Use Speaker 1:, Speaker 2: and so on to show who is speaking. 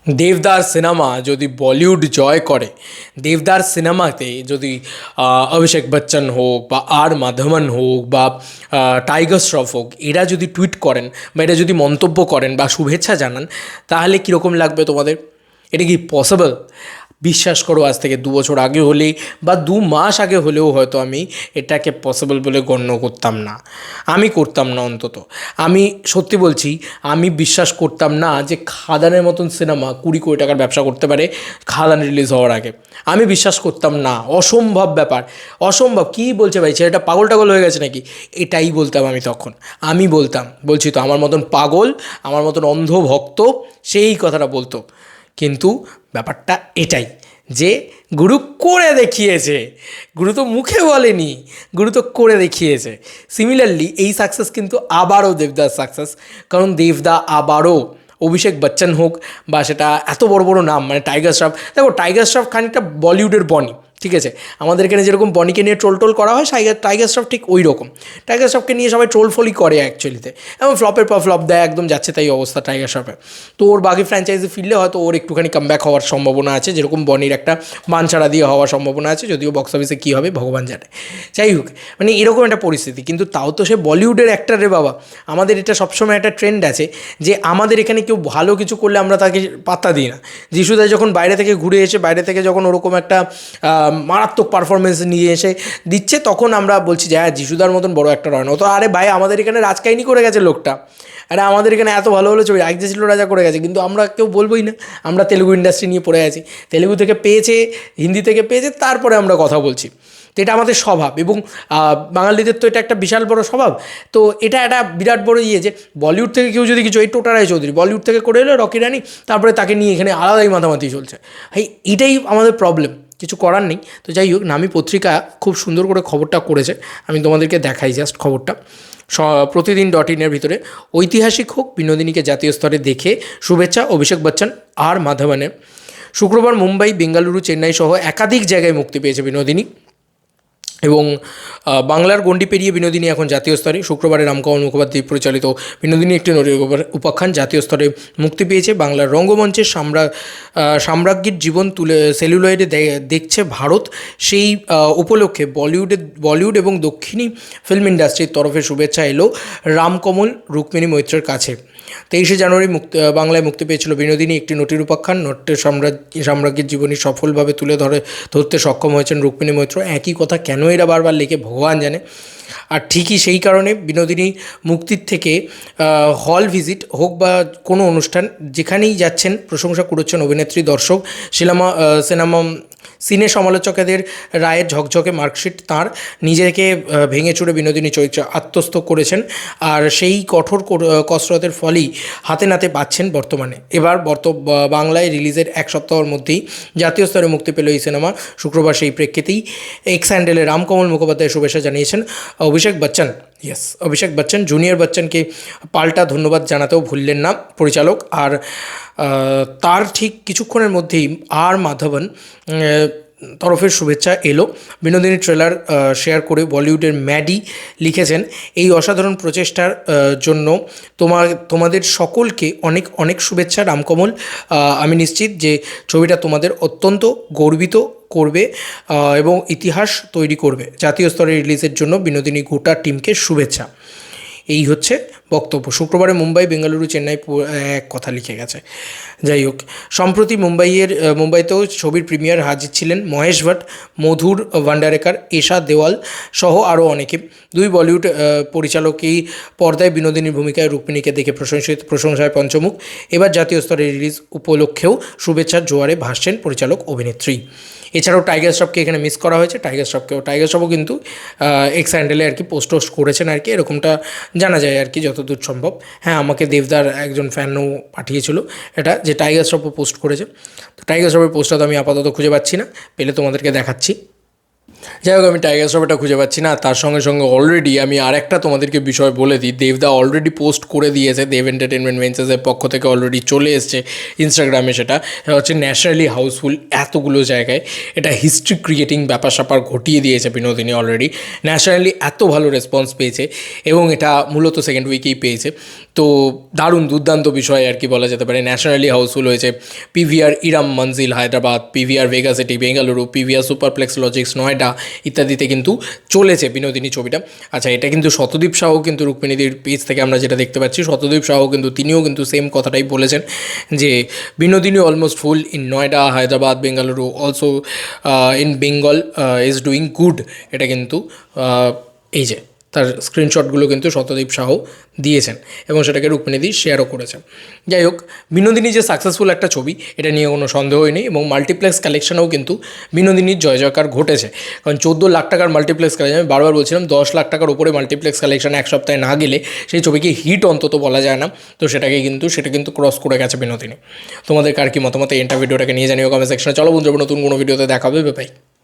Speaker 1: দেবদার সিনেমা যদি বলিউড জয় করে, দেবদার সিনেমাতে যদি অভিষেক বচ্চন হোক বা আর মাধবন হোক বা টাইগার শ্রফ হোক, এরা যদি টুইট করেন বা এরা যদি মন্তব্য করেন বা শুভেচ্ছা জানান, তাহলে কীরকম লাগবে তোমাদের? এটা কি পসিবল? বিশ্বাস করো, আজ থেকে 2 বছর আগে হলে বা 2 মাস আগে হলেও হয়তো আমি এটাকে পসিবল বলে গণ্য করতাম না। আমি করতাম না অন্তত। আমি সত্যি বলছি, আমি বিশ্বাস করতাম না যে খাদানের মতন সিনেমা 20 কোটি টাকার ব্যবসা করতে পারে খাদান রিলিজ হওয়ার আগে। আমি বিশ্বাস করতাম না, অসম্ভব ব্যাপার, অসম্ভব। কী বলছে ভাই, ছেলেটা পাগল টাগল হয়ে গেছে নাকি? এটাই বলতাম আমি তখন। আমি বলতাম, বলছি তো, আমার মতন পাগল, আমার মতন অন্ধ ভক্ত সেই কথাটা বলতো। কিন্তু ব্যাপারটা এটাই যে গুরু করে দেখিয়েছে। গুরু তো মুখে বলেনি, গুরু তো করে দেখিয়েছে। সিমিলারলি এই সাকসেস কিন্তু আবারও দেবদার সাকসেস। কারণ দেবদা আবারও অভিষেক বচ্চন হোক বা সেটা এত বড় বড় নাম, মানে টাইগার শ্রফ, দেখো টাইগার শ্রফ খানিকটা বলিউডের বনি, ঠিক আছে? আমাদের এখানে যেরকম বনিকে নিয়ে ট্রোল টোল করা হয়, টাইগার শ্রফ ঠিক ওই রকম। টাইগার শ্রফকে নিয়ে সবাই ট্রোল ফলই করে অ্যাকচুয়ালিতে, এবং ফ্লপের পর ফ্লপ দেয়, একদম যাচ্ছে তাই অবস্থা টাইগার শ্রফের। তো ওর বাকি ফ্র্যাঞ্চাইজি ফিরলে হয়তো ওর একটুখানি কামব্যাক হওয়ার সম্ভাবনা আছে, যেরকম বনির একটা মান ছাড়া দিয়ে হওয়ার সম্ভাবনা আছে, যদিও বক্স অফিসে কী হবে ভগবান জানে। যাই হোক, মানে এরকম একটা পরিস্থিতি। কিন্তু তাও তো সে বলিউডের অ্যাক্টর রে বাবা। আমাদের এটা সবসময় একটা ট্রেন্ড আছে যে আমাদের এখানে কেউ ভালো কিছু করলে আমরা তাকে পাত্তা দিই না। যিশুদা যখন বাইরে থেকে ঘুরে এসে, বাইরে থেকে যখন ওরকম একটা মারাত্মক পারফরমেন্স নিয়ে এসে দিচ্ছে, তখন আমরা বলছি যে হ্যাঁ, যিশুদার মতন বড় একটা হয় না। তো আরে ভাই, আমাদের এখানে রাজকাহিনী করে গেছে লোকটা। আরে আমাদের এখানে এত ভালো ভালো ছবি এক যে ছিল রাজা করে গেছে, কিন্তু আমরা কেউ বলবোই না। আমরা তেলুগু ইন্ডাস্ট্রি নিয়ে পড়ে আছি, তেলুগু থেকে পেয়েছে, হিন্দি থেকে পেয়েছে, তারপরে আমরা কথা বলছি। তো এটা আমাদের স্বভাব, এবং বাঙালিদের তো এটা একটা বিশাল বড় স্বভাব। তো এটা একটা বিরাট বড় ইয়ে যে বলিউড থেকে কেউ যদি কিছু, এই টোটা রায়চৌধুরী বলিউড থেকে করে এলো, রকি রানি, তারপরে তাকে নিয়ে এখানে আলাদাই মাতামাতি চলছে। ভাই এটাই আমাদের প্রবলেম, কিছু করার নেই। তো যাই হোক, নামি পত্রিকা খুব সুন্দর করে খবরটা করেছে, আমি তোমাদেরকে দেখাই জাস্ট খবরটা। প্রতিদিন .in-এর ভিতরে, ঐতিহাসিক হোক, বিনোদিনীকে জাতীয় স্তরে দেখে শুভেচ্ছা অভিষেক বচ্চন আর মাধবনের। শুক্রবার মুম্বাই, বেঙ্গালুরু, চেন্নাই সহ একাধিক জায়গায় মুক্তি পেয়েছে বিনোদিনী, এবং বাংলার গণ্ডি পেরিয়ে বিনোদিনী এখন জাতীয় স্তরে। শুক্রবারে রামকমল মুখোপাধ্যায় পরিচালিত বিনোদিনী একটি উপাখ্যান জাতীয় স্তরে মুক্তি পেয়েছে। বাংলার রঙ্গমঞ্চে সাম্রাজ্ঞীর জীবন তুলে সেলুলয়েডে দেখছে ভারত। সেই উপলক্ষে বলিউড এবং দক্ষিণী ফিল্ম ইন্ডাস্ট্রির তরফে শুভেচ্ছা এলো রামকমল রুক্মিণী মৈত্রের কাছে। 23শে জানুয়ারি বাংলায় মুক্তি পেয়েছিল বিনোদিনী একটি নটির উপাখ্যান। নট্যের সাম্রাজ্ঞীর জীবনী সফলভাবে তুলে ধরতে সক্ষম হয়েছেন রুক্মিণী মৈত্র। একই কথা কেন এরা বারবার লিখে ভগবান জানে। আর ঠিকই সেই কারণে বিনোদিনী মুক্তির থেকে হল ভিজিট হোক বা কোনো অনুষ্ঠান, যেখানেই যাচ্ছেন প্রশংসা কুড়োচ্ছেন অভিনেত্রী, দর্শক, সিনে সমালোচকদের রায়ের ঝকঝকে মার্কশিট তাঁর। নিজেকে ভেঙে চুরে বিনোদিনী চরিত্রে আত্মস্থ করেছেন, আর সেই কঠোর কসরতের ফলেই হাতে নাতে পাচ্ছেন বর্তমানে। এবার বাংলায় রিলিজের 1 সপ্তাহের মধ্যেই জাতীয় স্তরে মুক্তি পেল এই সিনেমা। শুক্রবার সেই প্রেক্ষিতেই এক্স হ্যান্ডেলে রামকমল মুখোপাধ্যায় শুভেচ্ছা জানিয়েছেন অভিষেক বচ্চন। অভিষেক বচ্চন জুনিয়র বচ্চনকে পাল্টা ধন্যবাদ জানাতেও ভুললেন না পরিচালক। আর তার ঠিক কিছুক্ষণের মধ্যেই আর মাধবন তরফের শুভেচ্ছা এলো। বিনোদিনীর ট্রেলার শেয়ার করে বলিউডের ম্যাডি লিখেছেন, এই অসাধারণ প্রচেষ্টার জন্য তোমাদের সকলকে অনেক অনেক শুভেচ্ছা রামকমল। আমি নিশ্চিত যে ছবিটা তোমাদের অত্যন্ত গর্বিত করবে এবং ইতিহাস তৈরি করবে। জাতীয় স্তরে রিলিজের জন্য বিনোদিনী গোটা টিমকে শুভেচ্ছা। এই হচ্ছে বক্তব্য। শুক্রবারে মুম্বাই, বেঙ্গালুরু, চেন্নাই এক কথা লিখে গেছে। যাই হোক, সম্প্রতি মুম্বাইতেও ছবির প্রিমিয়ার হাজির ছিলেন মহেশ ভাট, মধুর ভান্ডারেকার, এশা দেওয়াল সহ আরও অনেকে। দুই বলিউড পরিচালকই পর্দায় বিনোদিনীর ভূমিকায় রুক্মিণীকে দেখে প্রশংসায় পঞ্চমুখ। এবার জাতীয় স্তরে রিলিজ উপলক্ষেও শুভেচ্ছার জোয়ারে ভাসছেন পরিচালক অভিনেত্রী। এছাড়াও টাইগার শ্রফকে এখানে মিস করা হয়েছে। টাইগার শ্রফও কিন্তু এক্স হ্যান্ডেলে আর কি পোস্ট করেছেন আর কি, এরকমটা জানা যায় আর কি যতদূর সম্ভব। হ্যাঁ, আমাকে দেবদার একজন ফ্যানও পাঠিয়েছিল এটা, যে টাইগার শ্রফও পোস্ট করেছে। তো টাইগার শ্রফের পোস্টটা তো আমি আপাতত খুঁজে পাচ্ছি না, পেলে তোমাদেরকে দেখাচ্ছি। যাই হোক, আমি টাইগার শ্রফটা খুঁজে পাচ্ছি না। তার সঙ্গে সঙ্গে অলরেডি আমি আরেকটা তোমাদেরকে বিষয় বলে দিই, দেবদা অলরেডি পোস্ট করে দিয়েছে, দেব এন্টারটেনমেন্ট ভেঞ্চার্সের পক্ষ থেকে অলরেডি চলে এসছে ইনস্টাগ্রামে। সেটা হচ্ছে ন্যাশনালি হাউসফুল এতগুলো জায়গায়। এটা হিস্ট্রি ক্রিয়েটিং ব্যাপার স্যাপার ঘটিয়ে দিয়েছে বিনোদিনী অলরেডি। ন্যাশনালি এত ভালো রেসপন্স পেয়েছে, এবং এটা মূলত সেকেন্ড উইকেই পেয়েছে। তো দারুণ দুর্দান্ত বিষয় আর কি বলা যেতে পারে। ন্যাশনালি হাউসফুল হয়েছে। PVR Irrum Manzil Hyderabad, PVR Vega City Bengaluru, PVR superplex Logix Noida ইত্যাদিতে কিন্তু চলেছে বিনোদিনী ছবিটা। আচ্ছা, এটা কিন্তু শতদীপ সাহু কিন্তু রুক্মিণীদের পেজ থেকে আমরা যেটা দেখতে পাচ্ছি, শতদীপ সাহু কিন্তু তিনিও কিন্তু সেম কথাটাই বলেছেন যে Binodini almost full in Noida, Hyderabad, Bengaluru, also in Bengal is doing good. এটা কিন্তু এই যে তার স্ক্রিনশটগুলো কিন্তু শতদীপ সাহু দিয়েছেন এবং সেটাকে রুক্মিণীদি শেয়ারও করেছেন। যাই হোক, বিনোদিনী যে সাকসেসফুল একটা ছবি এটা নিয়ে কোনো সন্দেহই নেই এবং মাল্টিপ্লেক্স কালেকশনেও কিন্তু বিনোদিনীর জয় জয়কার ঘটেছে। কারণ 14 লাখ টাকার মাল্টিপ্লেক্স কালেকশন, আমি বারবার বলছিলাম 10 লাখ টাকার উপরে মাল্টিপ্লেক্স কালেকশন এক সপ্তাহে না গেলে সেই ছবিকে হিট অন্তত বলা যায় না। তো সেটা কিন্তু ক্রস করে গেছে বিনোদিনী। তোমাদের কার কি মতামত এই ভিডিওটাকে নিয়ে জানিও কমেন্ট সেকশনে। চলো বন্ধুরা, নতুন কোনো ভিডিওতে দেখা হবে, বাই।